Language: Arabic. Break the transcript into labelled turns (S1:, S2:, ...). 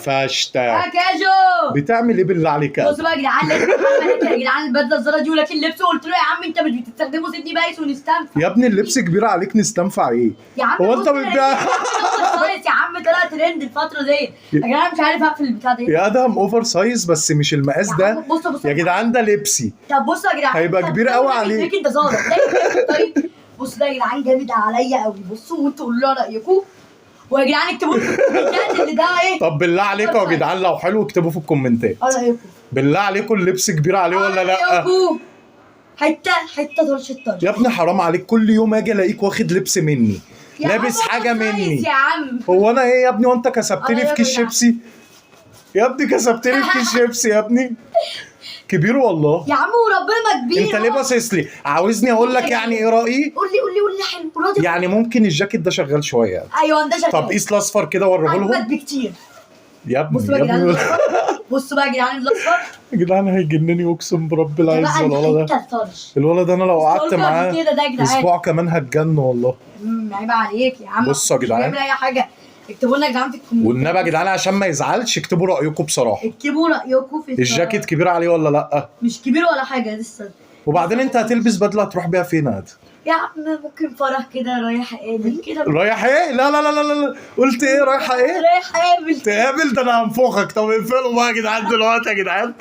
S1: فاشتة
S2: كاجو
S1: بتعمل ايه بالله عليك؟
S2: بصوا بقى يا جدعان، لقيت محمد يا جدعان البدله الزرقاء دي ولكن لبسه، قلت له يا عم انت مش بتستخدمه، سيبني بايس ونستنفع.
S1: يا ابني اللبس كبير عليك، نستنفع ايه؟
S2: يا عم
S1: هو انت بتبيع؟
S2: يا عم طلع ترند الفتره ديت يا جدعان، مش عارف اقفل البتاع دي.
S1: يا ادهم اوفر سايز بس مش المقاس ده.
S2: بصوا
S1: يا جدعان ده لبسي.
S2: طب بصوا يا جدعان
S1: هيبقى كبير قوي عليك.
S2: انت ظابط طيب بصوا ده يا جدعان جامد عليا قوي. بصوا وانتوا قولوا لي رايكم، ويا جدعان اكتبوا لي في الكومنتات اللي ده ايه.
S1: طب بالله عليكم يا جدعان لو حلو اكتبوا في الكومنتات.
S2: رايكم
S1: بالله عليكم اللبس كبير عليه ولا لا؟
S2: حته طرش الطرش.
S1: يا ابني حرام عليك، كل يوم اجي الاقيك واخد لبس مني، لابس حاجه مني.
S2: يا عم
S1: هو انا ايه يا ابني وانت كسبتني في كيس شيبسي؟ يا ابني كسبتني في كيس شيبسي يا ابني. كبير والله
S2: يا عم وربنا ما كبير.
S1: انت ليه باصص لي؟ عاوزني اقول لك يعني ايه رايي؟
S2: قول لي حلو
S1: يعني ممكن الجاكيت ده شغال شويه.
S2: ايوه ده شغال.
S1: طب قيس الاصفر كده وريه لهم.
S2: اجمد بكتير
S1: يا ابني
S2: بصوا بقى يا جدعان بصوا بقى يا جدعان الاصفر.
S1: يا جدعان هيجنني اقسم برب العزه الولد ده. الولد ده انا لو قعدت معاه اسبوع كمان هتجن والله.
S2: عيب عليك يا عم.
S1: بصوا يا جدعان،
S2: مش اي حاجه، اكتبوا لنا يا جدعان في الكومنتات.
S1: والنبي يا جدعان عشان ما يزعلش اكتبوا رايكم بصراحه.
S2: اكتبوا رايكم في
S1: الجاكيت كبير عليه ولا لا؟
S2: مش كبير ولا حاجه لسه.
S1: وبعدين انت هتلبس بدله هتروح بيها فين هاد؟
S2: يا عم ممكن فرح كده رايح اقابل كده.
S1: رايح ايه؟ لا لا لا لا لا، قلت ايه؟ رايحه ايه؟
S2: رايح اقابل.
S1: تقابل؟ ده انا هنفخك. طب اقفلوا بقى يا جدعان دلوقتي يا جدعان.